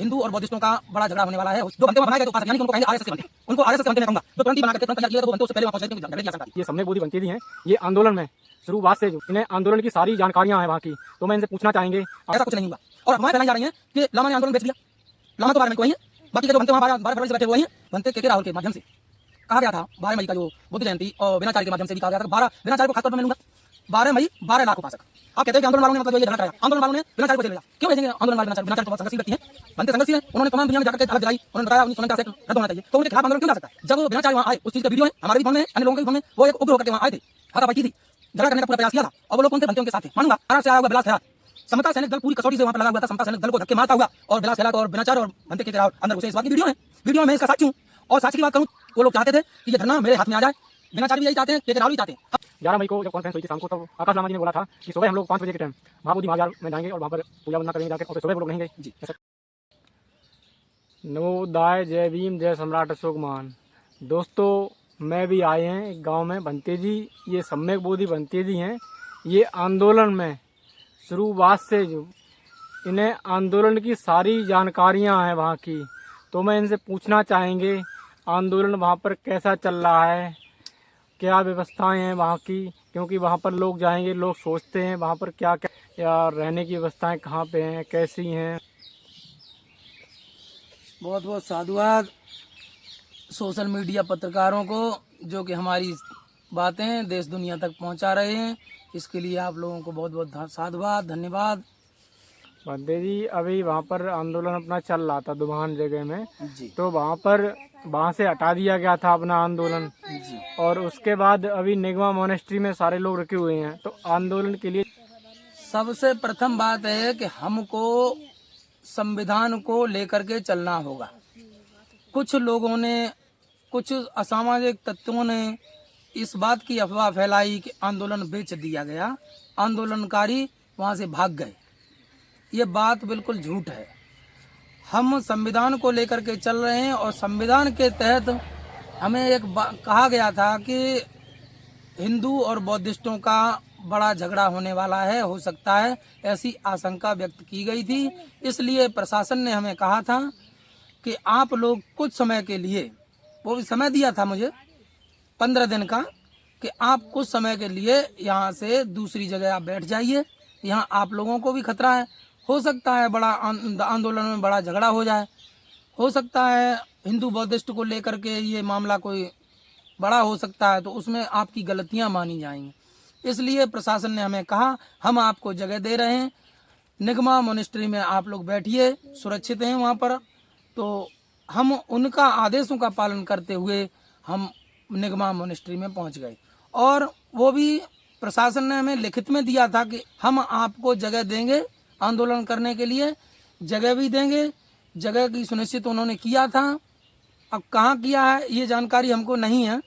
हिंदू और बौद्धिस्टों का बड़ा झगड़ा होने वाला है। जो बनते वहां बनाए गए तो उपासक, यानी कि उनको कहेंगे आरएसएस के बनते, उनको आरएसएस के बनते मैं कहूंगा। जो तुरंत ही बना करके तुरंत तैयार किया तो बनते उससे पहले वहां पहुंच जाएंगे, झगड़े की आशंका थी। ये सम्यक बोधि बनते जी हैं, ये आंदोलन में शुरुआत से जो इन्हें आंदोलन की सारी जानकारियां हैं वहाँ की, तो मैं इनसे पूछना चाहेंगे। ऐसा कुछ नहीं हुआ और अफवाहें फैलाई जा रही हैं कि लामा ने आंदोलन बेच दिया। लामा तो 12 मई को आई है, बाकी के जो बनते वहां 12 फरवरी से बैठे हुए हैं, बनते के राहुल के माध्यम से कहा गया था 12 मई का जो बुद्ध जयंती और बिनाचार्य के माध्यम से भी कहा गया था 12 बिनाचार्य को खासतौर पर मैं लूंगा 12 मई 12 लाख उपासक। आप कहते हैं कि आंदोलन वालों ने मतलब ये झगड़ा कराया, आंदोलन वालों ने बिनाचार्य को भेजा, क्यों भेजेंगे आंदोलन वाले बिनाचार्य तो संघर्षी व्यक्ति हैं, बनते संघर्षी हैं, उन्होंने तमाम दुनिया में जाकर अलग जलाई, उन्होंने बताया 1949 से रद्द होना चाहिए, तो उनके खिलाफ आंदोलन क्यों जा सकता है। जब बिनाचार्य वहां आए उस चीज का वीडियो है, हमारे भी फोन में, अन्य लोगों के भी फोन में, वो एक उग्र होकर के वहां आए थे, हाथापाई की थी, झगड़ा करने का पूरा प्रयास किया था और वो लोग कौन थे, बनते उनके साथ थे। मानूंगा महाराष्ट्र से आया हुआ बिलास खैरात, समता सैनिक दल पूरी कसौटी से वहां पर लगा हुआ था, समता सैनिक दल को धक्के मारता हुआ और बिलास खैरात और बिनाचार्य और बनते के राहुल अंदर घुसे। इस बात की वीडियो है, वीडियो में मैं इसका साक्षी हूं और साक्षी की बात करूं, वो लोग चाहते थे कि ये धरना मेरे हाथ में आ जाए, बिनाचार्य भी यही चाहते हैं, के राहुल भी चाहते हैं। 11 मई को जब कॉन्फ्रेंस हुई थी शाम को, तब आकाश लामा जी ने बोला था कि सुबह हम लोग 5 बजे के टाइम महाबोधि महाजार में जाएंगे और वहाँ पर पूजा वंदना करेंगे जाकर, और फिर सुबह वो लोग नहीं गए जी। नवोदय, जय भीम, जय सम्राट अशोक मान। दोस्तों, मैं भी आए हैं एक गांव में, बनते जी, ये सम्यक बोधि बनते जी हैं। ये आंदोलन में शुरुआत से जो इन्हें आंदोलन की सारी जानकारियां हैं वहाँ की, तो मैं इनसे पूछना चाहेंगे आंदोलन वहाँ पर कैसा चल रहा है, क्या व्यवस्थाएं हैं वहाँ की, क्योंकि वहाँ पर लोग जाएंगे, लोग सोचते हैं वहाँ पर क्या क्या या रहने की व्यवस्थाएं कहाँ पे हैं, कैसी हैं। बहुत बहुत साधुवाद सोशल मीडिया पत्रकारों को जो कि हमारी बातें देश दुनिया तक पहुंचा रहे हैं, इसके लिए आप लोगों को बहुत बहुत साधुवाद, धन्यवाद। बंदे जी, अभी वहाँ पर आंदोलन अपना चल रहा था दुभान जगह में जी तो वहाँ से हटा दिया गया था अपना आंदोलन जी। और उसके बाद अभी निगमा मोनेस्ट्री में सारे लोग रुके हुए हैं। तो आंदोलन के लिए सबसे प्रथम बात है कि हमको संविधान को लेकर के चलना होगा। कुछ लोगों ने, कुछ असामाजिक तत्वों ने इस बात की अफवाह फैलाई कि आंदोलन बेच दिया गया, आंदोलनकारी वहां से भाग गए। ये बात बिल्कुल झूठ है। हम संविधान को लेकर के चल रहे हैं और संविधान के तहत हमें एक कहा गया था कि हिंदू और बौद्धिस्टों का बड़ा झगड़ा होने वाला है, हो सकता है, ऐसी आशंका व्यक्त की गई थी। इसलिए प्रशासन ने हमें कहा था कि आप लोग कुछ समय के लिए, वो भी समय दिया था मुझे 15 दिन का, कि आप कुछ समय के लिए यहाँ से दूसरी जगह आप बैठ जाइए, यहाँ आप लोगों को भी खतरा है, हो सकता है बड़ा आंदोलन में बड़ा झगड़ा हो जाए, हो सकता है हिंदू बौद्धिस्ट को लेकर के ये मामला कोई बड़ा हो सकता है, तो उसमें आपकी गलतियां मानी जाएंगी। इसलिए प्रशासन ने हमें कहा हम आपको जगह दे रहे हैं, निगमा मोनेस्ट्री में आप लोग बैठिए, सुरक्षित हैं वहाँ पर। तो हम उनका आदेशों का पालन करते हुए हम निगमा मोनेस्ट्री में पहुँच गए और वो भी प्रशासन ने हमें लिखित में दिया था कि हम आपको जगह देंगे आंदोलन करने के लिए, जगह भी देंगे, जगह की सुनिश्चित उन्होंने किया था। अब कहाँ किया है ये जानकारी हमको नहीं है,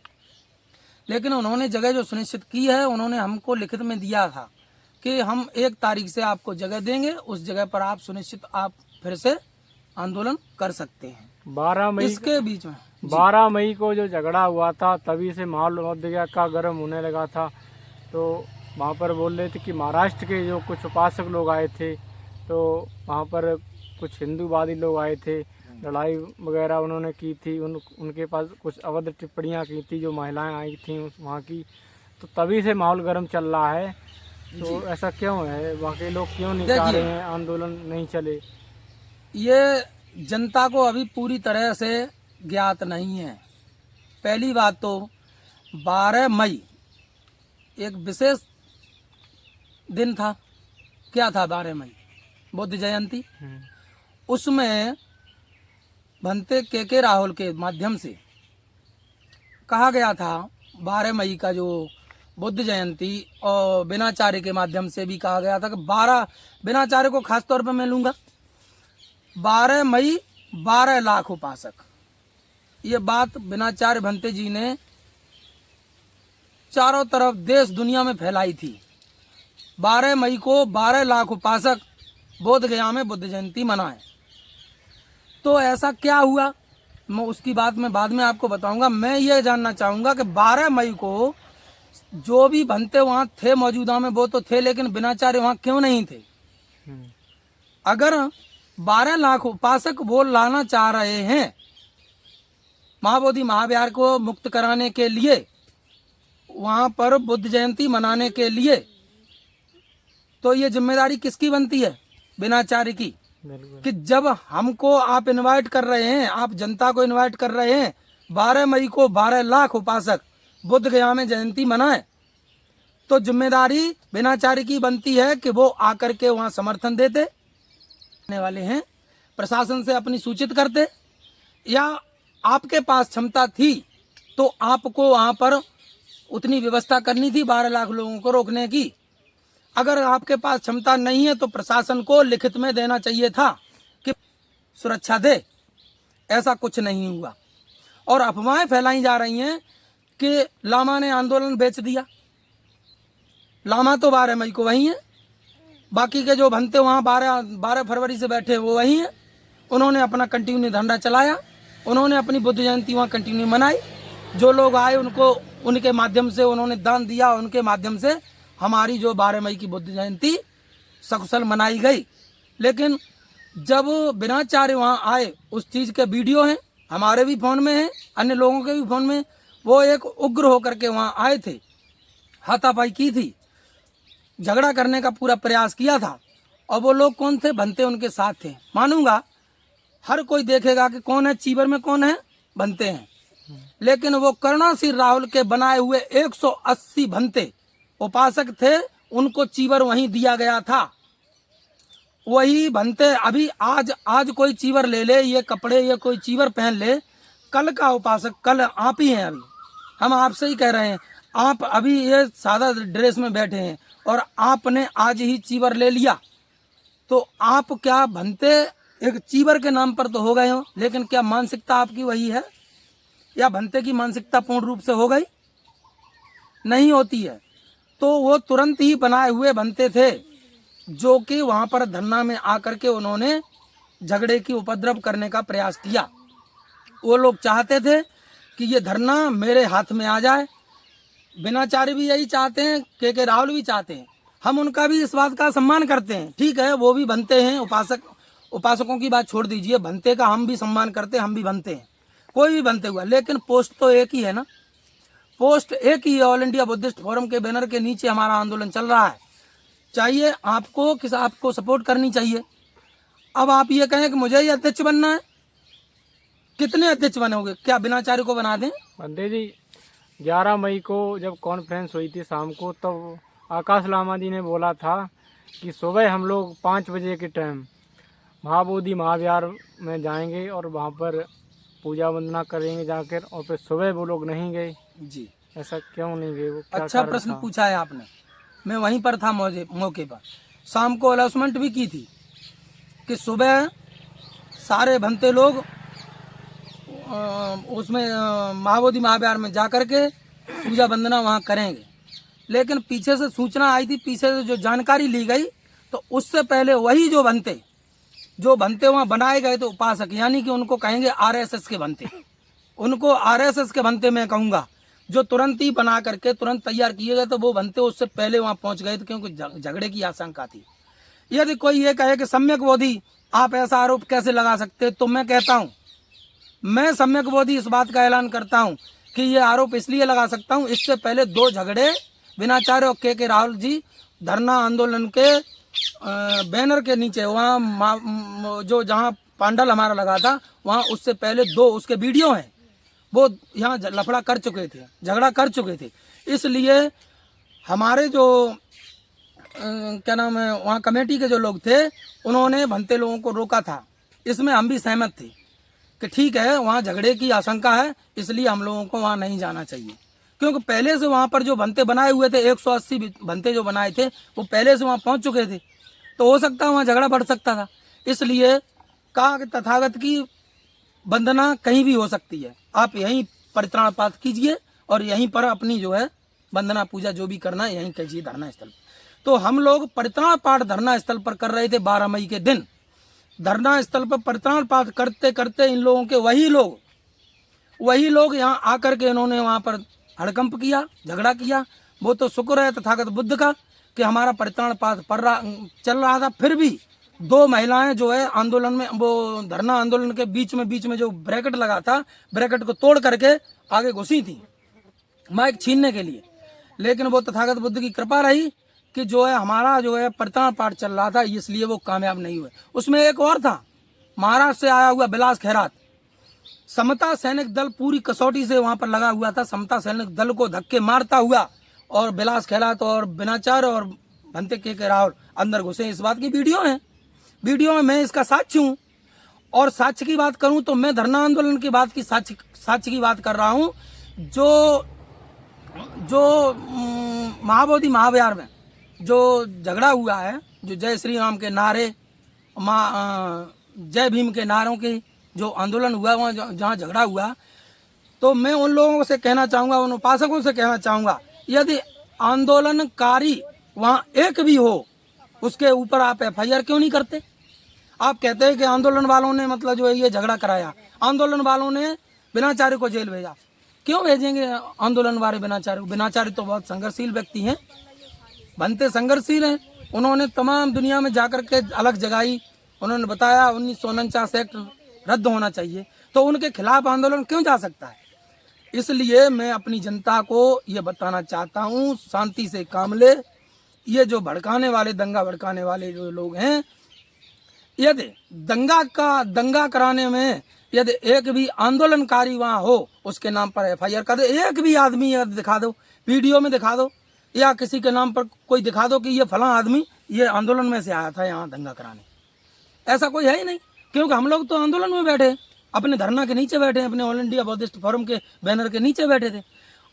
लेकिन उन्होंने जगह जो सुनिश्चित की है उन्होंने हमको लिखित में दिया था कि हम 1 तारीख से आपको जगह देंगे, उस जगह पर आप सुनिश्चित आप फिर से आंदोलन कर सकते हैं। 12 मई इसके बीच में 12 मई को जो झगड़ा हुआ था तभी से माहौल मध्य का गर्म होने लगा था। तो वहाँ पर बोल रहे थे कि महाराष्ट्र के जो कुछ उपासक लोग आए थे, तो वहाँ पर कुछ हिंदूवादी लोग आए थे, लड़ाई वगैरह उन्होंने की थी, उनके पास कुछ अभद्र टिप्पणियाँ की थी जो महिलाएं आई थी वहाँ की, तो तभी से माहौल गर्म चल रहा है। तो ऐसा क्यों है, वहाँ के लोग क्यों नहीं चाह रहे हैं आंदोलन नहीं चले? ये जनता को अभी पूरी तरह से ज्ञात नहीं है। पहली बात तो 12 मई एक विशेष दिन था। क्या था 12 मई? बुद्ध जयंती। उसमें भंते के राहुल के माध्यम से कहा गया था 12 मई का जो बुद्ध जयंती, और बिनाचार्य के माध्यम से भी कहा गया था कि 12 बिनाचार्य को खास तौर पर मैं लूंगा, 12 मई 12 लाख उपासक। ये बात बिनाचार्य भंते जी ने चारों तरफ देश दुनिया में फैलाई थी। 12 मई को 12 लाख उपासक बोध गया में बुद्ध जयंती मनाए। तो ऐसा क्या हुआ, मैं उसकी बात में बाद में आपको बताऊंगा। मैं ये जानना चाहूंगा कि 12 मई को जो भी भंते वहां थे मौजूदा में वो तो थे, लेकिन बिनाचार्य वहां क्यों नहीं थे? अगर 12 लाख उपासक वो लाना चाह रहे हैं महाबोधि महाविहार को मुक्त कराने के लिए, वहां पर बुद्ध जयंती मनाने के लिए। तो ये जिम्मेदारी किसकी बनती है? बिनाचार्य की। बिल्कुल। कि जब हमको आप इनवाइट कर रहे हैं, आप जनता को इनवाइट कर रहे हैं 12 मई को 12 लाख उपासक बुद्ध गया में जयंती मनाए, तो जिम्मेदारी बिनाचार्य की बनती है कि वो आकर के वहां समर्थन देते आने वाले हैं, प्रशासन से अपनी सूचित करते, या आपके पास क्षमता थी तो आपको वहां पर उतनी व्यवस्था करनी थी 12 लाख लोगों को रोकने की। अगर आपके पास क्षमता नहीं है तो प्रशासन को लिखित में देना चाहिए था कि सुरक्षा दे। ऐसा कुछ नहीं हुआ और अफवाहें फैलाई जा रही हैं कि लामा ने आंदोलन बेच दिया। लामा तो 12 मई को वही है, बाकी के जो भंते वहाँ 12 फरवरी से बैठे वो वही हैं। उन्होंने अपना कंटिन्यू धंधा चलाया, उन्होंने अपनी बुद्ध जयंती वहाँ कंटिन्यू मनाई। जो लोग आए उनको उनके माध्यम से उन्होंने दान दिया, उनके माध्यम से हमारी जो 12 मई की बुद्ध जयंती सकुशल मनाई गई। लेकिन जब बिनाचार्य वहाँ आए, उस चीज़ के वीडियो हैं, हमारे भी फ़ोन में हैं, अन्य लोगों के भी फ़ोन में। वो एक उग्र होकर के वहाँ आए थे, हाथापाई की थी, झगड़ा करने का पूरा प्रयास किया था। और वो लोग कौन थे? भंते उनके साथ थे। मानूंगा हर कोई देखेगा कि कौन है चीबर में, कौन है भंते हैं, लेकिन वो करुणासिंह राहुल के बनाए हुए 180 भंते उपासक थे, उनको चीवर वहीं दिया गया था। वही भंते अभी आज कोई चीवर ले ले, ये कपड़े ये कोई चीवर पहन ले, कल का उपासक कल आप ही हैं। अभी हम आपसे ही कह रहे हैं, आप अभी ये सादा ड्रेस में बैठे हैं और आपने आज ही चीवर ले लिया, तो आप क्या भंते एक चीवर के नाम पर तो हो गए हो, लेकिन क्या मानसिकता आपकी वही है? या भंते की मानसिकता पूर्ण रूप से हो गई? नहीं होती है। तो वो तुरंत ही बनाए हुए भंते थे, जो कि वहां पर धरना में आकर के उन्होंने झगड़े की उपद्रव करने का प्रयास किया। वो लोग चाहते थे कि ये धरना मेरे हाथ में आ जाए। बिनाचार्य भी यही चाहते हैं, के राहुल भी चाहते हैं। हम उनका भी इस बात का सम्मान करते हैं, ठीक है, वो भी बनते हैं। उपासकों की बात छोड़ दीजिए, बनते का हम भी सम्मान करते हैं, हम भी बनते हैं, कोई भी बनते हुआ। लेकिन पोस्ट तो एक ही है ना, पोस्ट एक ही है। ऑल इंडिया बुद्धिस्ट फोरम के बैनर के नीचे हमारा आंदोलन चल रहा है। चाहिए आपको आपको सपोर्ट करनी चाहिए। अब आप ये कहें कि मुझे ही अध्यक्ष बनना है, कितने अध्यक्ष बनोगे? क्या बिनाचार्य को बना दें? बंदे जी 11 मई को जब कॉन्फ्रेंस हुई थी शाम को, तब आकाश लामा जी ने बोला था कि सुबह हम लोग 5 बजे के टाइम महाबोधि महाविहार में जाएंगे और वहाँ पर पूजा वंदना करेंगे जाकर, और फिर सुबह वो लोग नहीं गए जी। ऐसा क्यों नहीं गए? वो क्या अच्छा कारण प्रश्न था? पूछा है आपने। मैं वहीं पर था मौके पर। शाम को अनाउंसमेंट भी की थी कि सुबह सारे भंते लोग उसमें महाबोधि महाविहार में जा कर के पूजा वंदना वहाँ करेंगे। लेकिन पीछे से सूचना आई थी, पीछे से जो जानकारी ली गई, तो उससे पहले वही जो भंते वहाँ बनाए गए थे उपासक, यानी कि उनको कहेंगे आरएसएस के भंते, उनको आरएसएस के भंते मैं कहूँगा, जो तुरंत ही बना करके तुरंत तैयार किए गए। तो वो भंते उससे पहले वहाँ पहुँच गए थे, क्योंकि झगड़े की आशंका थी। यदि कोई ये कहे कि सम्यक बोधि आप ऐसा आरोप कैसे लगा सकते, तो मैं कहता हूँ, मैं सम्यक बोधि इस बात का ऐलान करता हूँ कि ये आरोप इसलिए लगा सकता हूँ, इससे पहले 2 झगड़े बिनाचार्य और के राहुल जी धरना आंदोलन के बैनर के नीचे वहाँ जो जहाँ पांडल हमारा लगा था वहाँ, उससे पहले 2 उसके वीडियो हैं, वो यहाँ लफड़ा कर चुके थे, झगड़ा कर चुके थे। इसलिए हमारे जो क्या नाम है वहाँ कमेटी के जो लोग थे, उन्होंने भंते लोगों को रोका था। इसमें हम भी सहमत थे कि ठीक है, वहाँ झगड़े की आशंका है, इसलिए हम लोगों को वहाँ नहीं जाना चाहिए। क्योंकि पहले से वहाँ पर जो भंते बनाए हुए थे, 180 भंते जो बनाए थे, वो पहले से वहाँ पहुँच चुके थे, तो हो सकता है वहाँ झगड़ा बढ़ सकता था। इसलिए कहा कि तथागत की वंदना कहीं भी हो सकती है, आप यहीं परित्राण पाठ कीजिए और यहीं पर अपनी जो है वंदना पूजा जो भी करना है यहीं कीजिए धरना स्थल। तो हम लोग परित्राण पाठ धरना स्थल पर कर रहे थे। 12 मई के दिन धरना स्थल पर परित्राण पाठ करते करते इन लोगों के वही लोग यहाँ आकर के इन्होंने वहाँ पर हड़कंप किया, झगड़ा किया। वो तो शुक्र है तथागत बुद्ध का कि हमारा परित्राण पाठ चल रहा था, फिर भी दो महिलाएं जो है आंदोलन में, वो धरना आंदोलन के बीच में जो ब्रैकेट लगा था, ब्रैकेट को तोड़ करके आगे घुसी थी माइक छीनने के लिए। लेकिन वो तथागत बुद्ध की कृपा रही कि जो है हमारा जो है प्रताप पाठ चल रहा था, इसलिए वो कामयाब नहीं हुए। उसमें एक और था, महाराष्ट्र से आया हुआ बिलास खैरात, समता सैनिक दल पूरी कसौटी से वहां पर लगा हुआ था, समता सैनिक दल को धक्के मारता हुआ, और बिलास खैरात और बिनाचार और भंते के राहुल अंदर घुसे। इस बात की वीडियो है, वीडियो में मैं इसका साक्षी हूँ। और साक्ष्य की बात करूं तो मैं धरना आंदोलन की बात की साक्ष्य की बात कर रहा हूं। जो महाबोधि महाविहार में जो झगड़ा हुआ है, जो जय श्री राम के नारे, जय भीम के नारों के जो आंदोलन हुआ, वहाँ जहाँ झगड़ा हुआ, तो मैं उन लोगों से कहना चाहूँगा, उन उपासकों से कहना चाहूँगा, यदि आंदोलनकारी वहाँ एक भी हो, उसके ऊपर आप एफआईआर क्यों नहीं करते? आप कहते हैं कि आंदोलन वालों ने मतलब जो है ये झगड़ा कराया, आंदोलन वालों ने बिनाचार्य को जेल भेजा। क्यों भेजेंगे आंदोलन वाले बिनाचार्य? बिनाचार्य तो बहुत संघर्षशील व्यक्ति हैं, बनते संघर्षशील हैं। उन्होंने तमाम दुनिया में जाकर के अलग जगाई, उन्होंने बताया 1949 एक्ट रद्द होना चाहिए, तो उनके खिलाफ आंदोलन क्यों जा सकता है? इसलिए मैं अपनी जनता को ये बताना चाहता हूँ, शांति से काम ले। ये जो भड़काने वाले, दंगा भड़काने वाले जो लोग हैं, यदि दंगा कराने में यदि एक भी आंदोलनकारी वहाँ हो, उसके नाम पर एफआईआर कर दो। एक भी आदमी दिखा दो, वीडियो में दिखा दो, या किसी के नाम पर कोई दिखा दो कि ये फलां आदमी ये आंदोलन में से आया था यहाँ दंगा कराने। ऐसा कोई है ही नहीं, क्योंकि हम लोग तो आंदोलन में बैठे, अपने धरना के नीचे बैठे, अपने ऑल इंडिया बौद्धिस्ट फोरम के बैनर के नीचे बैठे थे।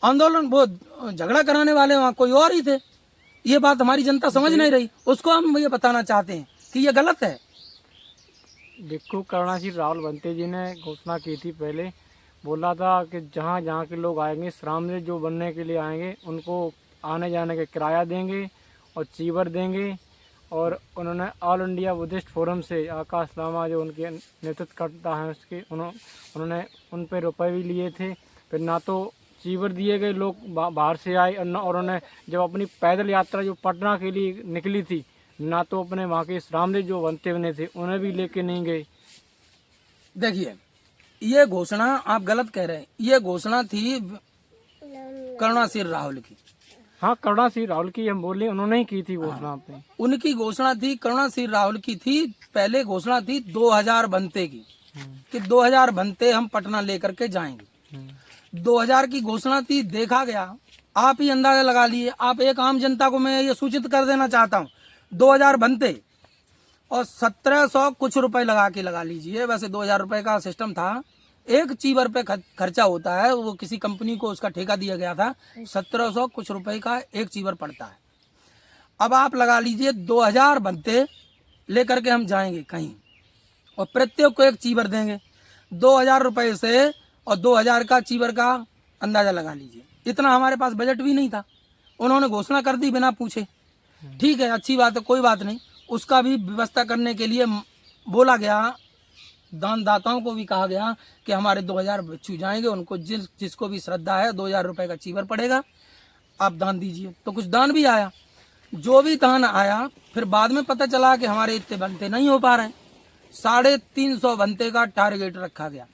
आंदोलन वो झगड़ा कराने वाले वहाँ कोई और ही थे। ये बात हमारी जनता समझ नहीं रही, उसको हम ये बताना चाहते हैं कि ये गलत है। देखो, करुणाशील राहुल भंते जी ने घोषणा की थी, पहले बोला था कि जहाँ जहाँ के लोग आएंगे, श्राम में जो बनने के लिए आएंगे, उनको आने जाने का किराया देंगे और चीवर देंगे। और उन्होंने ऑल इंडिया बुद्धिस्ट फोरम से आकाश लामा जो उनके नेतृत्व करता है, उसके उन्होंने उन पर रुपए भी लिए थे। फिर ना तो चीवर दिए गए, लोग बाहर से आए, और उन्होंने जब अपनी पैदल यात्रा जो पटना के लिए निकली थी, ना तो अपने वहाँ के श्रामदेव जो बनते बने थे उन्हें भी लेके नहीं गए। देखिए, ये घोषणा आप गलत कह रहे हैं। ये घोषणा थी करुणाशील राहुल की। हाँ, करुणाशील राहुल की हम बोल रहे, उन्होंने ही की थी घोषणा पे। उनकी घोषणा थी, करुणाशील राहुल की थी। पहले घोषणा थी 2000 बनते की, कि 2000 बनते हम पटना लेकर के जाएंगे। 2000 की घोषणा थी। देखा गया, आप ही अंदाजा लगा लिए। आप एक आम जनता को मैं ये सूचित कर देना चाहता हूँ, 2000 बनते और 1700 कुछ रुपए लगा लीजिए। वैसे 2000 रुपए का सिस्टम था, एक चीवर पे खर्चा होता है, वो किसी कंपनी को उसका ठेका दिया गया था। 1700 कुछ रुपए का एक चीवर पड़ता है। अब आप लगा लीजिए 2000 बनते लेकर के हम जाएंगे कहीं, और प्रत्येक को एक चीवर देंगे 2000 रुपए से, और 2000 का चीवर का अंदाजा लगा लीजिए। इतना हमारे पास बजट भी नहीं था, उन्होंने घोषणा कर दी बिना पूछे। ठीक है, अच्छी बात है, कोई बात नहीं। उसका भी व्यवस्था करने के लिए बोला गया, दानदाताओं को भी कहा गया कि हमारे 2000 बच्चू जाएंगे, उनको जिसको भी श्रद्धा है 2000 रुपए का चीवर पड़ेगा, आप दान दीजिए। तो कुछ दान भी आया। जो भी दान आया, फिर बाद में पता चला कि हमारे इतने बनते नहीं हो पा रहे हैं। 350 बनते का टारगेट रखा गया।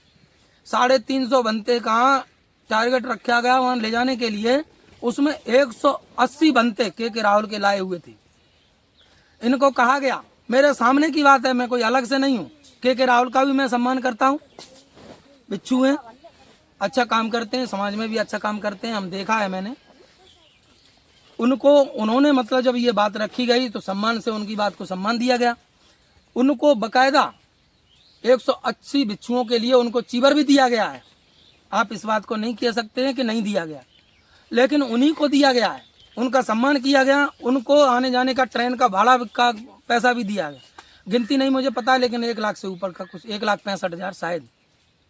350 बनते का टारगेट रखा गया वहां ले जाने के लिए। उसमें 180 बनते के राहुल के लाए हुए थे। इनको कहा गया, मेरे सामने की बात है, मैं कोई अलग से नहीं हूँ, के राहुल का भी मैं सम्मान करता हूँ। बिच्छू हैं, अच्छा काम करते हैं, समाज में भी अच्छा काम करते हैं, हम देखा है मैंने उनको। उन्होंने मतलब जब ये बात रखी गई तो सम्मान से उनकी बात को सम्मान दिया गया। उनको बकायदा 180 बिच्छुओं के लिए उनको चीवर भी दिया गया है। आप इस बात को नहीं कह सकते हैं कि नहीं दिया गया, लेकिन उन्हीं को दिया गया है, उनका सम्मान किया गया। उनको आने जाने का ट्रेन का भाड़ा का पैसा भी दिया गया। गिनती नहीं मुझे पता है, लेकिन 1 लाख से ऊपर का कुछ, 1,65,000 शायद,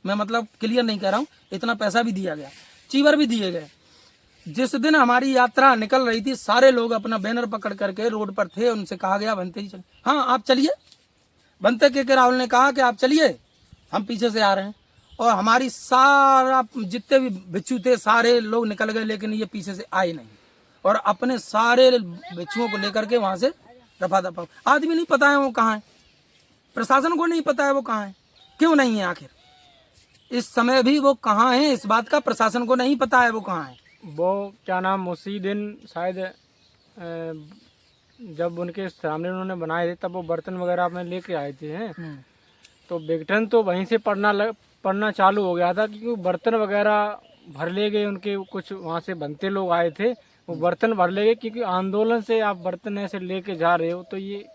मैं मतलब क्लियर नहीं कह रहा हूँ, इतना पैसा भी दिया गया, चीवर भी दिए गए। जिस दिन हमारी यात्रा निकल रही थी, सारे लोग अपना बैनर पकड़ करके रोड पर थे। उनसे कहा गया, बनते ही चलिए, हाँ आप चलिए। बनते के राहुल ने कहा कि आप चलिए, हम पीछे से आ रहे हैं। और हमारी सारा जितने भी बिच्छू थे सारे लोग निकल गए, लेकिन ये पीछे से आए नहीं, और अपने सारे बिच्छुओं को लेकर के वहां से रफा दफा। आदमी नहीं पता है वो कहाँ है, प्रशासन को नहीं पता है वो कहाँ है, क्यों नहीं है आखिर? इस समय भी वो कहाँ है, इस बात का प्रशासन को नहीं पता है वो कहाँ है। वो क्या नाम, उसी दिन शायद जब उनके सामने उन्होंने बनाए थे तब वो बर्तन वगैरह अपने लेके आए थे हैं। तो विघटन तो वहीं से पड़ना चालू हो गया था, क्योंकि बर्तन वगैरह भर ले गए उनके, कुछ वहाँ से बनते लोग आए थे, वो बर्तन भर ले गए। क्योंकि आंदोलन से आप बर्तन ऐसे लेके जा रहे हो तो ये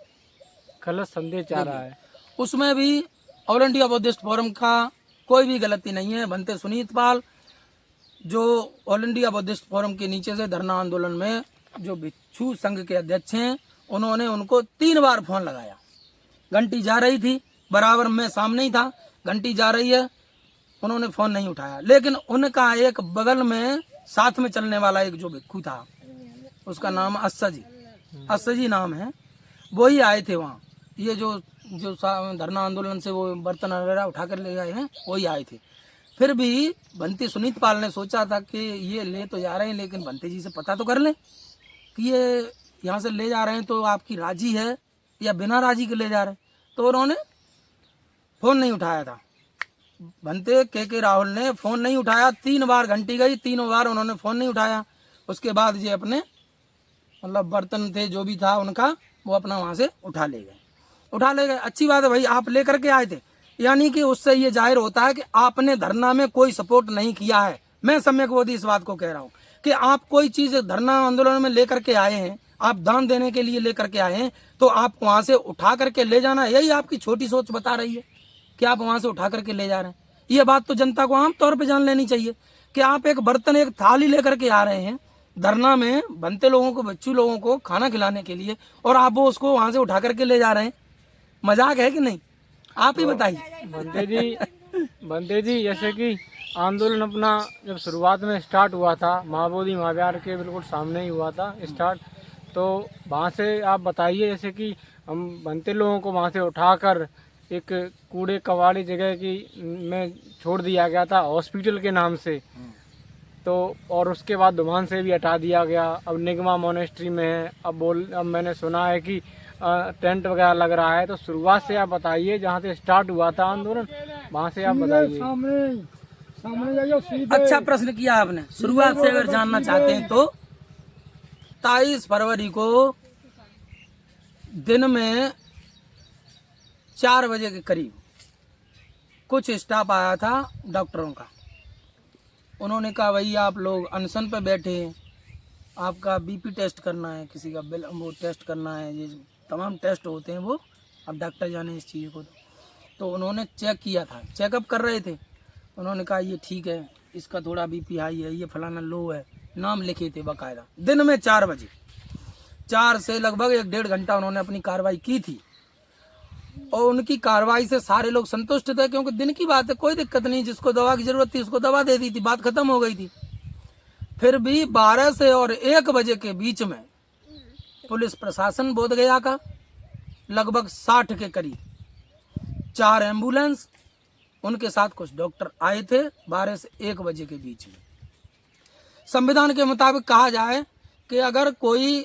गलत संदेश जा रहा है। उसमें भी ऑल इंडिया बुद्धिस्ट फोरम का कोई भी गलती नहीं है। बनते सुनीत पाल जो ऑल इंडिया बुद्धिस्ट फोरम के नीचे से धरना आंदोलन में जो भिक्षु संघ के अध्यक्ष हैं, उन्होंने उनको 3 बार फोन लगाया। घंटी जा रही थी, बराबर मैं सामने ही था, घंटी जा रही है, उन्होंने फोन नहीं उठाया। लेकिन उनका एक बगल में साथ में चलने वाला एक जो भिक्षु था, उसका नाम अस्सा जी नाम है, वही आए थे वहाँ। ये जो जो धरना आंदोलन से वो बर्तन वगैरह उठा कर ले गए हैं, वही आए थे। फिर भी बंटी सुनीत पाल ने सोचा था कि ये ले तो जा रहे हैं, लेकिन बंटी जी से पता तो कर लें कि ये यहाँ से ले जा रहे हैं तो आपकी राजी है या बिना राजी के ले जा रहे हैं। तो उन्होंने फ़ोन नहीं उठाया था। बनते के राहुल ने फ़ोन नहीं उठाया। 3 बार घंटी गई, 3 बार उन्होंने फ़ोन नहीं उठाया। उसके बाद ये अपने मतलब बर्तन थे जो भी था उनका, वो अपना वहाँ से उठा ले गए। अच्छी बात है भाई, आप लेकर के आए थे, यानी कि उससे ये जाहिर होता है कि आपने धरना में कोई सपोर्ट नहीं किया है। मैं सम्यक बोधी इस बात को कह रहा हूँ कि आप कोई चीज़ धरना आंदोलन में लेकर के आए हैं, आप दान देने के लिए लेकर के आए हैं, तो आप वहाँ से उठा करके ले जाना, यही आपकी छोटी सोच बता रही है कि आप वहाँ से उठा करके ले जा रहे हैं। ये बात तो जनता को आम तौर पर जान लेनी चाहिए कि आप एक बर्तन, एक थाली लेकर के आ रहे हैं धरना में बनते लोगों को, बच्चों लोगों को खाना खिलाने के लिए, और आप वो उसको वहाँ से उठा करके ले जा रहे हैं। मजाक है कि नहीं? आप ही बताइए। बंदे जी जैसे कि आंदोलन अपना जब शुरुआत में स्टार्ट हुआ था, महाबोधि महाविहार के बिल्कुल सामने ही हुआ था स्टार्ट। तो वहाँ से आप बताइए, जैसे कि हम बनते लोगों को वहाँ से उठाकर एक कूड़े कबाड़ी जगह की में छोड़ दिया गया था हॉस्पिटल के नाम से। तो और उसके बाद दुमान से भी हटा दिया गया, अब निगमा मोनेस्ट्री में है। अब मैंने सुना है कि टेंट वगैरह लग रहा है। तो शुरुआत से आप बताइए, जहाँ से स्टार्ट हुआ था आंदोलन, वहाँ से आप बताइए। सामने जाइए सीधे। अच्छा प्रश्न किया आपने। शुरुआत से अगर जानना चाहते हैं तो 23 फरवरी को दिन में 4 बजे के करीब कुछ स्टाफ आया था डॉक्टरों का। उन्होंने कहा भाई आप लोग अनशन पे बैठे हैं, आपका बीपी टेस्ट करना है, किसी का वो टेस्ट करना है, ये तमाम टेस्ट होते हैं वो, अब डॉक्टर जाने इस चीज़ को। तो उन्होंने चेक किया था, चेकअप कर रहे थे। उन्होंने कहा ये ठीक है, इसका थोड़ा बीपी हाई है, ये फलाना लो है, नाम लिखे थे बाकायदा। दिन में 4 बजे, 4 से लगभग 1-1.5 घंटा उन्होंने अपनी कार्रवाई की थी। और उनकी कार्रवाई से सारे लोग संतुष्ट थे, क्योंकि दिन की बात है, कोई दिक्कत नहीं, जिसको दवा की जरूरत थी उसको दवा दे दी थी, बात खत्म हो गई थी। फिर भी 12 से और 1 बजे के बीच में पुलिस प्रशासन बोधगया का लगभग 60 के करीब, 4 एम्बुलेंस, उनके साथ कुछ डॉक्टर आए थे 12 से 1 बजे के बीच में। संविधान के मुताबिक कहा जाए कि अगर कोई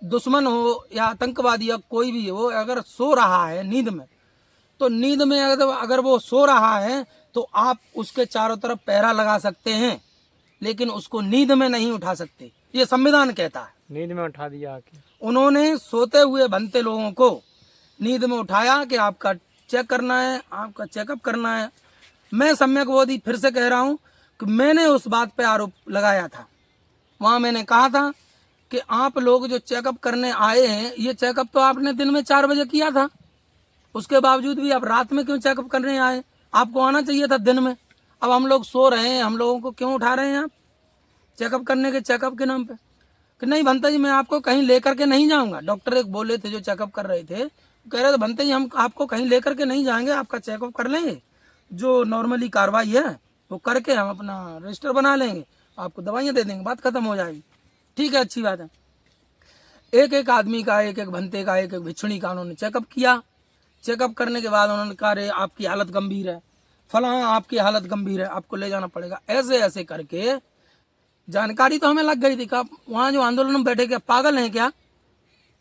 दुश्मन हो या आतंकवादी या कोई भी हो, अगर सो रहा है नींद में, तो नींद में अगर वो सो रहा है तो आप उसके चारों तरफ पहरा लगा सकते हैं, लेकिन उसको नींद में नहीं उठा सकते, ये संविधान कहता है। नींद में उठा दिया आके उन्होंने सोते हुए बनते लोगों को नींद में उठाया कि आपका चेक करना है, आपका चेकअप करना है। मैं सम्यक बोधी फिर से कह रहा हूं कि मैंने उस बात पे आरोप लगाया था। वहां मैंने कहा था कि आप लोग जो चेकअप करने आए हैं, ये चेकअप तो आपने दिन में 4 बजे किया था, उसके बावजूद भी आप रात में क्यों चेकअप करने आए? आपको आना चाहिए था दिन में। अब हम लोग सो रहे हैं, हम लोगों को क्यों उठा रहे हैं आप चेकअप करने के, चेकअप के नाम पे? कि नहीं भंता जी मैं आपको कहीं लेकर के नहीं जाऊंगा। डॉक्टर एक बोले थे जो चेकअप कर रहे थे, कह रहे थे भंता जी हम आपको कहीं लेकर के नहीं जाएंगे, आपका चेकअप कर लेंगे, जो नॉर्मली कार्रवाई है वो करके हम अपना रजिस्टर बना लेंगे, आपको दवाइयाँ दे देंगे, बात खत्म हो जाएगी। ठीक है, अच्छी बात है। एक एक आदमी का, एक एक भंते का, एक एक भिक्षुणी का उन्होंने चेकअप किया। चेकअप करने के बाद उन्होंने कहा रे आपकी हालत गंभीर है, फला आपकी हालत गंभीर है, आपको ले जाना पड़ेगा। ऐसे ऐसे करके जानकारी तो हमें लग गई थी। कब वहाँ जो आंदोलन में बैठे क्या पागल हैं क्या?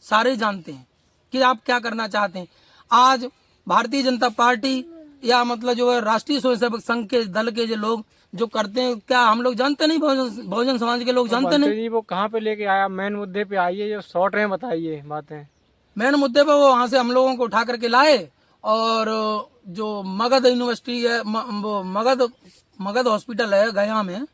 सारे जानते हैं कि आप क्या करना चाहते हैं। आज भारतीय जनता पार्टी या मतलब जो है राष्ट्रीय स्वयंसेवक संघ के दल के जो लोग जो करते हैं, क्या हम लोग जानते नहीं? बहुजन समाज के लोग जानते नहीं? जी वो कहाँ पे लेके आया? मेन मुद्दे पे आइए, जो शॉर्ट में बताइए बातें। मेन मुद्दे पे वो वहां से हम लोगों को उठा करके लाए और जो मगध यूनिवर्सिटी है, वो मगध हॉस्पिटल है गया में,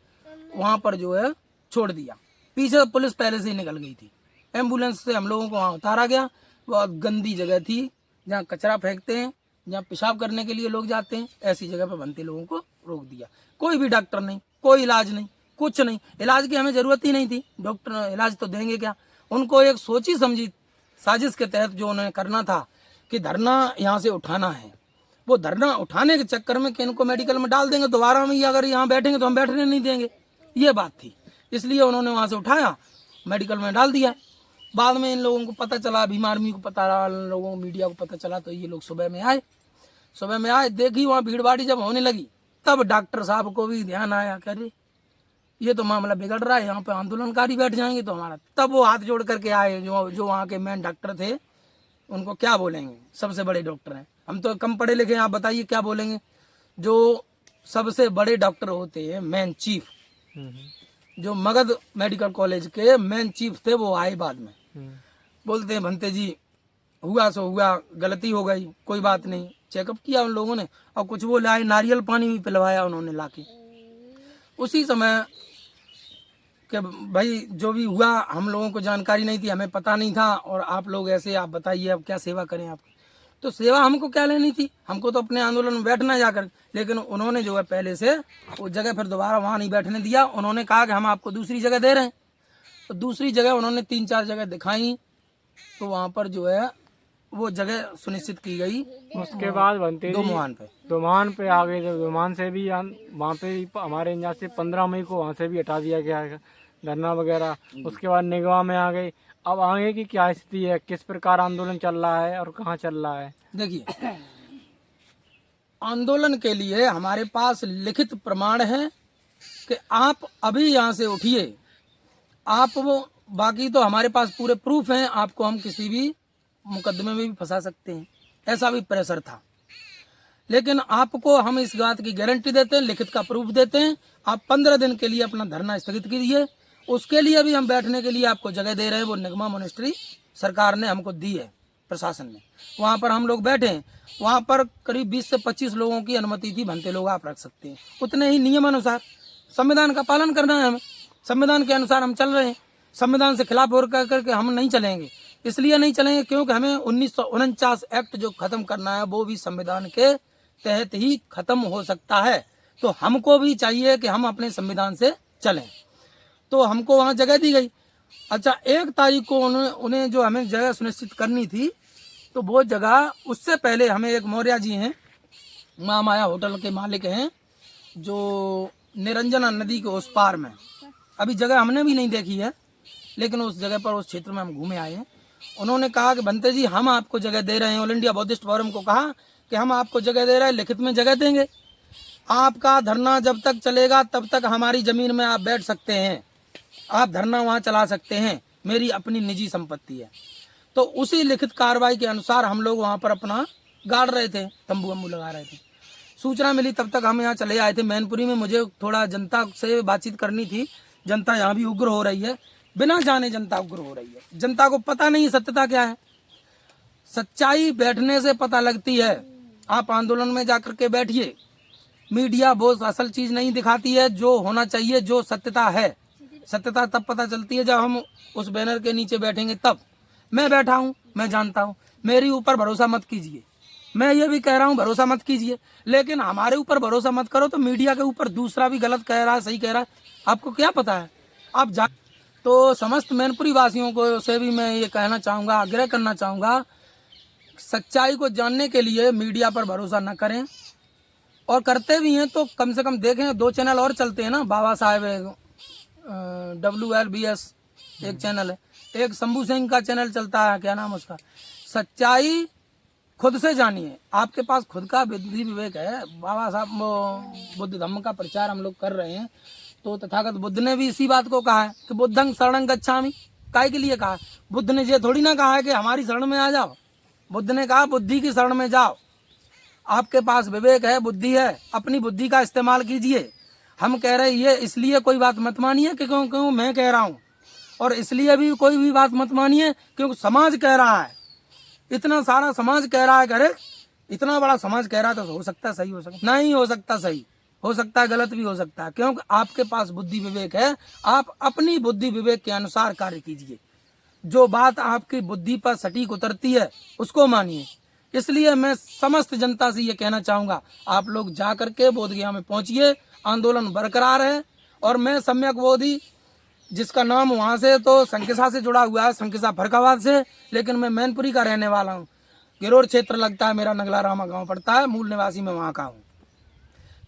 वहां पर जो है छोड़ दिया। पीछे पुलिस पहले से ही निकल गई थी। एम्बुलेंस से हम लोगों को वहां उतारा गया। बहुत गंदी जगह थी, जहाँ कचरा फेंकते हैं, जहाँ पेशाब करने के लिए लोग जाते हैं, ऐसी जगह पर बनते लोगों को रोक दिया। कोई भी डॉक्टर नहीं, कोई इलाज नहीं, कुछ नहीं। इलाज की हमें जरूरत ही नहीं थी, डॉक्टर इलाज तो देंगे क्या। उनको एक सोची समझी साजिश के तहत जो उन्हें करना था कि धरना यहाँ से उठाना है, वो धरना उठाने के चक्कर में कि इनको मेडिकल में डाल देंगे, दोबारा हम ये अगर यहाँ बैठेंगे तो हम बैठने नहीं देंगे, ये बात थी। इसलिए उन्होंने वहां से उठाया, मेडिकल में डाल दिया। बाद में इन लोगों को पता चला, बीमार आदमी को पता रहा, इन लोगों को मीडिया को पता चला, तो ये लोग सुबह में आए, देखी वहाँ भीड़भाड़ी जब होने लगी, तब डॉक्टर साहब को भी ध्यान आया, कह रही ये तो मामला बिगड़ रहा है, यहाँ पे आंदोलनकारी बैठ जाएंगे तो हमारा। तब वो हाथ जोड़ करके आए, जो वहाँ के मेन डॉक्टर थे। उनको क्या बोलेंगे, सबसे बड़े डॉक्टर हैं, हम तो कम पढ़े लिखे हैं, आप बताइए क्या बोलेंगे। जो सबसे बड़े डॉक्टर होते हैं, मेन चीफ, जो मगध मेडिकल कॉलेज के मेन चीफ थे, वो आए बाद में। बोलते हैं भंते जी हुआ सो हुआ, गलती हो गई, कोई बात नहीं। चेकअप किया उन लोगों ने और कुछ वो लाए, नारियल पानी भी पिलवाया उन्होंने लाके। उसी समय कि भाई जो भी हुआ, हम लोगों को जानकारी नहीं थी, हमें पता नहीं था, और आप लोग ऐसे, आप बताइए अब क्या सेवा करें आपकी। तो सेवा हमको क्या लेनी थी, हमको तो अपने आंदोलन में बैठना जाकर। लेकिन उन्होंने जो है पहले से वो जगह फिर दोबारा वहाँ नहीं बैठने दिया। उन्होंने कहा कि हम आपको दूसरी जगह दे रहे हैं, तो दूसरी जगह उन्होंने 3-4 जगह दिखाई, तो वहाँ पर जो है वो जगह सुनिश्चित की गई। उसके बाद बनते दोमान पे आ गए। जब दोमान से भी वहाँ पे हमारे यहाँ से 15 मई को वहाँ से भी हटा दिया गया है धरना वगैरह। उसके बाद निगवा में आ गए। अब आगे की क्या स्थिति है, किस प्रकार आंदोलन चल रहा है और कहाँ चल रहा है? देखिए, आंदोलन के लिए हमारे पास लिखित प्रमाण है कि आप अभी यहाँ से उठिए, आप वो, बाकी तो हमारे पास पूरे प्रूफ हैं, आपको हम किसी भी मुकदमे में भी फंसा सकते हैं, ऐसा भी प्रेशर था। लेकिन आपको हम इस बात की गारंटी देते हैं, लिखित का प्रूफ देते हैं, आप 15 दिन के लिए अपना धरना स्थगित कीजिए। उसके लिए भी हम बैठने के लिए आपको जगह दे रहे हैं, वो निगमा मोनेस्ट्री सरकार ने हमको दी है, प्रशासन ने। वहाँ पर हम लोग बैठे हैं, वहाँ पर करीब 20 से 25 लोगों की अनुमति थी, भंते लोग आप रख सकते हैं, उतने ही नियम अनुसार। संविधान का पालन करना है हमें, संविधान के अनुसार हम चल रहे हैं, संविधान से खिलाफ और करके हम नहीं चलेंगे। इसलिए नहीं चलेंगे क्योंकि हमें 1949 एक्ट जो खत्म करना है, वो भी संविधान के तहत ही खत्म हो सकता है। तो हमको भी चाहिए कि हम अपने संविधान से चलें, तो हमको वहाँ जगह दी गई। अच्छा, 1 तारीख को उन्हें जो हमें जगह सुनिश्चित करनी थी, तो वो जगह उससे पहले हमें एक मौर्या जी हैं, माँ माया होटल के मालिक हैं, जो निरंजना नदी के उस पार में, अभी जगह हमने भी नहीं देखी है, लेकिन उस जगह पर, उस क्षेत्र में हम घूमे आए हैं। उन्होंने कहा कि भंते जी हम आपको जगह दे रहे हैं, ऑल इंडिया बौद्धिस्ट फोरम को कहा कि हम आपको जगह दे रहे हैं, लिखित में जगह देंगे, आपका धरना जब तक चलेगा तब तक हमारी जमीन में आप बैठ सकते हैं, आप धरना वहाँ चला सकते हैं, मेरी अपनी निजी संपत्ति है। तो उसी लिखित कार्रवाई के अनुसार हम लोग वहाँ पर अपना गाड़ रहे थे, तंबू वम्बू लगा रहे थे। सूचना मिली तब तक हम यहाँ चले आए थे। मैनपुरी में मुझे थोड़ा जनता से बातचीत करनी थी, जनता यहाँ भी उग्र हो रही है, बिना जाने जनता उग्र हो रही है। जनता को पता नहीं सत्यता क्या है, सच्चाई बैठने से पता लगती है। आप आंदोलन में जाकर के बैठिए, मीडिया वो असल चीज नहीं दिखाती है जो होना चाहिए, जो सत्यता है। सत्यता तब पता चलती है जब हम उस बैनर के नीचे बैठेंगे, तब। मैं बैठा हूँ, मैं जानता हूँ, मेरे ऊपर भरोसा मत कीजिए, मैं ये भी कह रहा हूँ भरोसा मत कीजिए, लेकिन हमारे ऊपर भरोसा मत करो तो मीडिया के ऊपर दूसरा भी गलत कह रहा है, सही कह रहा है, आपको क्या पता है, आप जा। तो समस्त मैनपुरी वासियों को से भी मैं ये कहना चाहूँगा, आग्रह करना चाहूँगा, सच्चाई को जानने के लिए मीडिया पर भरोसा न करें, और करते भी हैं तो कम से कम देखें। 2 चैनल और चलते हैं ना, बाबा साहेब WLBS एक चैनल है, एक शंभू सिंह का चैनल चलता है, क्या नाम उसका। सच्चाई खुद से जानिए, आपके पास खुद का बुद्धि विवेक है। बाबा साहब बुद्ध धम्म का प्रचार हम लोग कर रहे हैं, तो तथागत बुद्ध ने भी इसी बात को कहा है कि बुद्धं शरणं गच्छामि। काहे के लिए कहा? बुद्ध ने ये थोड़ी ना कहा है कि हमारी शरण में आ जाओ, बुद्ध ने कहा बुद्धि की शरण में जाओ, आपके पास विवेक है, बुद्धि है, अपनी बुद्धि का इस्तेमाल कीजिए। हम कह रहे ये इसलिए कोई बात मत मानिए कि क्यों क्यों मैं कह रहा हूँ, और इसलिए भी कोई भी बात मत मानिए क्योंकि समाज कह रहा है, इतना सारा समाज कह रहा है। करे इतना बड़ा समाज कह रहा है तो हो सकता है सही, हो सकता नहीं, हो सकता सही, हो सकता है गलत भी हो सकता है, क्योंकि आपके पास बुद्धि विवेक है। आप अपनी बुद्धि विवेक के अनुसार कार्य कीजिए, जो बात आपकी बुद्धि पर सटीक उतरती है उसको मानिए। इसलिए मैं समस्त जनता से ये कहना चाहूँगा, आप लोग जा करके बोधगया में पहुँचिए, आंदोलन बरकरार है। और मैं सम्यक बोधि जिसका नाम वहाँ से तो संकिसा से जुड़ा हुआ है, संकिसा फरकाबाद से, लेकिन मैं मैनपुरी का रहने वाला हूँ। गिरोर क्षेत्र लगता है मेरा, नगला रामा गाँव पड़ता है, मूल निवासी मैं वहाँ का हूँ।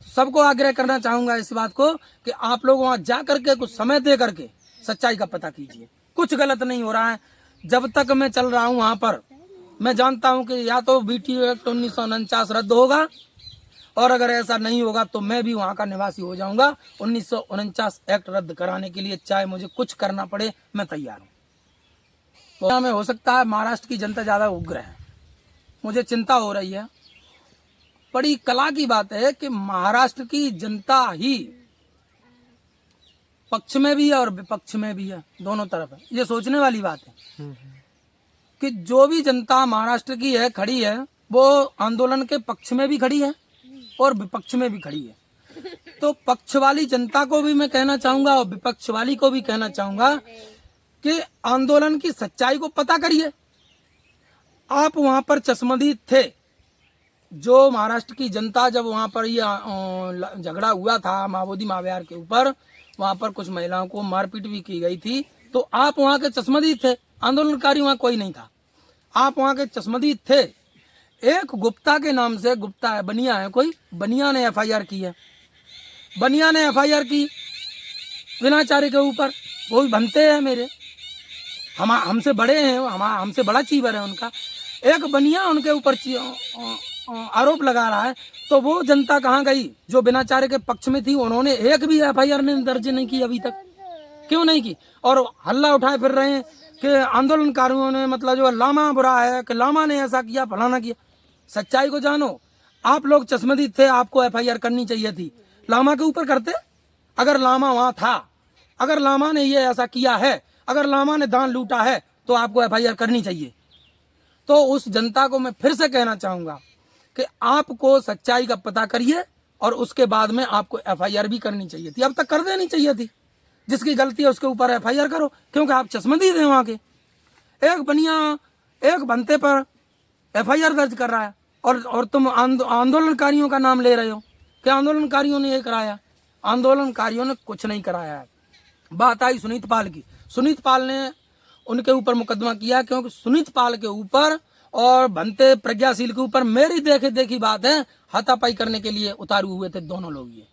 सबको आग्रह करना चाहूँगा इस बात को कि आप लोग वहाँ जा करके कुछ समय दे करके सच्चाई का पता कीजिए। कुछ गलत नहीं हो रहा है। जब तक मैं चल रहा हूँ वहाँ पर, मैं जानता हूँ कि या तो बीटी एक्ट 1949 रद्द होगा, और अगर ऐसा नहीं होगा तो मैं भी वहाँ का निवासी हो जाऊँगा। 1949 एक्ट रद्द कराने के लिए चाहे मुझे कुछ करना पड़े, मैं तैयार हूँ। तो में हो सकता है महाराष्ट्र की जनता ज़्यादा उग्र है, मुझे चिंता हो रही है। बड़ी कला की बात है कि महाराष्ट्र की जनता ही पक्ष में भी है और विपक्ष में भी है, दोनों तरफ है। ये सोचने वाली बात है कि जो भी जनता महाराष्ट्र की है, खड़ी है, वो आंदोलन के पक्ष में भी खड़ी है और विपक्ष में भी खड़ी है। तो पक्ष वाली जनता को भी मैं कहना चाहूंगा और विपक्ष वाली को भी कहना चाहूंगा कि आंदोलन की सच्चाई को पता करिए। आप वहां पर चश्मदीद थे, जो महाराष्ट्र की जनता जब वहां पर ये झगड़ा हुआ था माओवादी महाविहार के ऊपर, वहां पर कुछ महिलाओं को मारपीट भी की गई थी, तो आप वहां के चश्मदीद थे। आंदोलनकारी वहां कोई नहीं था, आप वहां के चश्मदीद थे। एक गुप्ता के नाम से, गुप्ता है, बनिया है कोई, बनिया ने एफआईआर की है, बनिया ने एफआईआर की विनाचार्य के ऊपर। वो भी बनते हैं मेरे, हमसे बड़े हैं, हमसे बड़ा चीवर है उनका। एक बनिया उनके ऊपर आरोप लगा रहा है, तो वो जनता कहाँ गई जो बिनाचार्य के पक्ष में थी? उन्होंने एक भी एफआईआर ने दर्ज नहीं की अभी तक। क्यों नहीं की? और हल्ला उठाए फिर रहे हैं कि आंदोलनकारियों ने, मतलब जो लामा बुरा है, कि लामा ने ऐसा किया, फलाना किया। सच्चाई को जानो। आप लोग चश्मदीद थे, आपको एफआईआर करनी चाहिए थी। लामा के ऊपर करते, अगर लामा वहां था, अगर लामा ने ये ऐसा किया है, अगर लामा ने दान लूटा है, तो आपको एफआईआर करनी चाहिए। तो उस जनता को मैं फिर से कहना चाहूंगा कि आपको सच्चाई का पता करिए और उसके बाद में आपको एफआईआर भी करनी चाहिए थी। अब तक कर देनी चाहिए थी। जिसकी गलती है उसके ऊपर एफआईआर करो, क्योंकि आप चश्मदीद हैं वहां के। एक बनिया एक बनते पर एफआईआर दर्ज कर रहा है और तुम आंदोलनकारियों का नाम ले रहे हो कि आंदोलनकारियों ने ये कराया। आंदोलनकारियों ने कुछ नहीं कराया है। बात आई सुनीत पाल की। सुनीत पाल ने उनके ऊपर मुकदमा किया, क्योंकि सुनीत पाल के ऊपर और बनते प्रज्ञाशील के ऊपर मेरी देखी बात है, हाथापाई करने के लिए उतारू हुए थे दोनों लोग, ये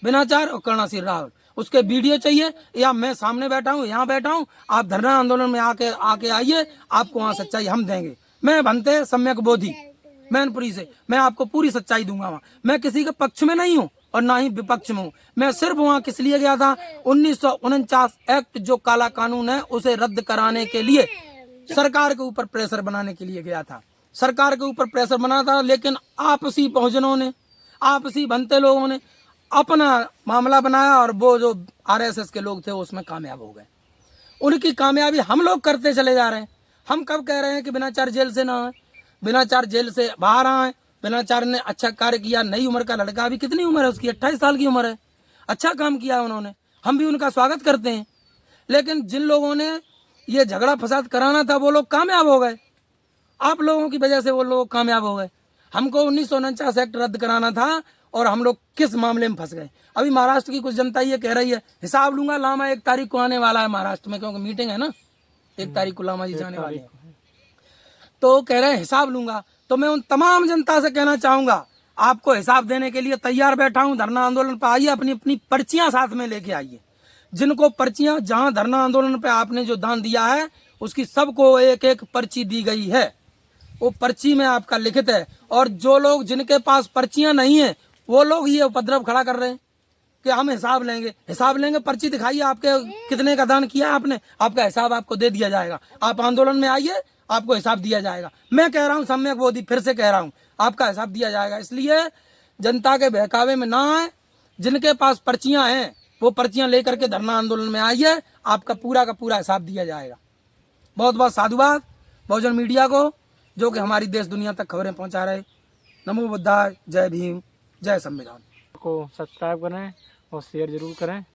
बिनाचार और कर्णाशील राहुल। उसके वीडियो चाहिए या मैं सामने बैठा हूँ, यहाँ बैठा हूँ, आप धरना आंदोलन में आके आइए, आपको वहाँ सच्चाई हम देंगे। मैं बनते सम्यक बोधि मैनपुरी से, मैं आपको पूरी सच्चाई दूंगा। वहाँ मैं किसी के पक्ष में नहीं हूँ और ना ही विपक्ष में हूँ। मैं सिर्फ वहाँ किस लिए गया था? 1949 एक्ट जो काला कानून है उसे रद्द कराने के लिए, सरकार के ऊपर प्रेशर बनाने के लिए गया था। सरकार के ऊपर प्रेशर बना था, लेकिन आपसी बहुजनों ने, आपसी बनते लोगों ने अपना मामला बनाया और वो जो आरएसएस के लोग थे उसमें कामयाब हो गए। उनकी कामयाबी हम लोग करते चले जा रहे हैं। हम कब कह रहे हैं कि बिनाचार्य जेल से ना आए, बिनाचार्य जेल से बाहर आए? बिनाचार्य ने अच्छा कार्य किया। नई उम्र का लड़का, अभी कितनी उम्र है उसकी? 28 साल की उम्र है। अच्छा काम किया उन्होंने, हम भी उनका स्वागत करते हैं। लेकिन जिन लोगों ने ये झगड़ा फसाद कराना था वो लोग कामयाब हो गए। आप लोगों की वजह से वो लोग कामयाब हो गए। हमको 1949 एक्ट रद्द कराना था और हम लोग किस मामले में फंस गए। अभी महाराष्ट्र की कुछ जनता ये कह रही है, हिसाब लूंगा, लामा 1 तारीख को आने वाला है महाराष्ट्र में, क्योंकि मीटिंग है ना, 1 तारीख को लामा जी जाने वाले हैं, तो कह रहे हैं हिसाब लूंगा। तो मैं उन तमाम जनता से कहना चाहूंगा, आपको हिसाब देने के लिए तैयार बैठा हूं। धरना आंदोलन पर आइए, अपनी अपनी पर्चियां साथ में लेके आइए। जिनको पर्चियां, जहां धरना आंदोलन पे आपने जो दान दिया है उसकी सबको एक एक पर्ची दी गई है, वो पर्ची में आपका लिखित है। और जो लोग जिनके पास पर्चियां नहीं है वो लोग ये उपद्रव खड़ा कर रहे हैं कि हम हिसाब लेंगे, हिसाब लेंगे। पर्ची दिखाइए आपके कितने का दान किया आपने, आपका हिसाब आपको दे दिया जाएगा। आप आंदोलन में आइए, आपको हिसाब दिया जाएगा। मैं कह रहा हूँ सम्यक बोधि, फिर से कह रहा हूँ, आपका हिसाब दिया जाएगा। इसलिए जनता के बहकावे में ना आए। जिनके पास पर्चियां हैं वो पर्चियां लेकर के धरना आंदोलन में आइए, आपका पूरा का पूरा हिसाब दिया जाएगा। बहुत बहुत साधुवाद बहुजन मीडिया को, जो कि हमारी देश दुनिया तक खबरें पहुंचा रहे। नमो बुद्धाय, जय भीम, जय संविधान। को सब्सक्राइब करें और शेयर जरूर करें।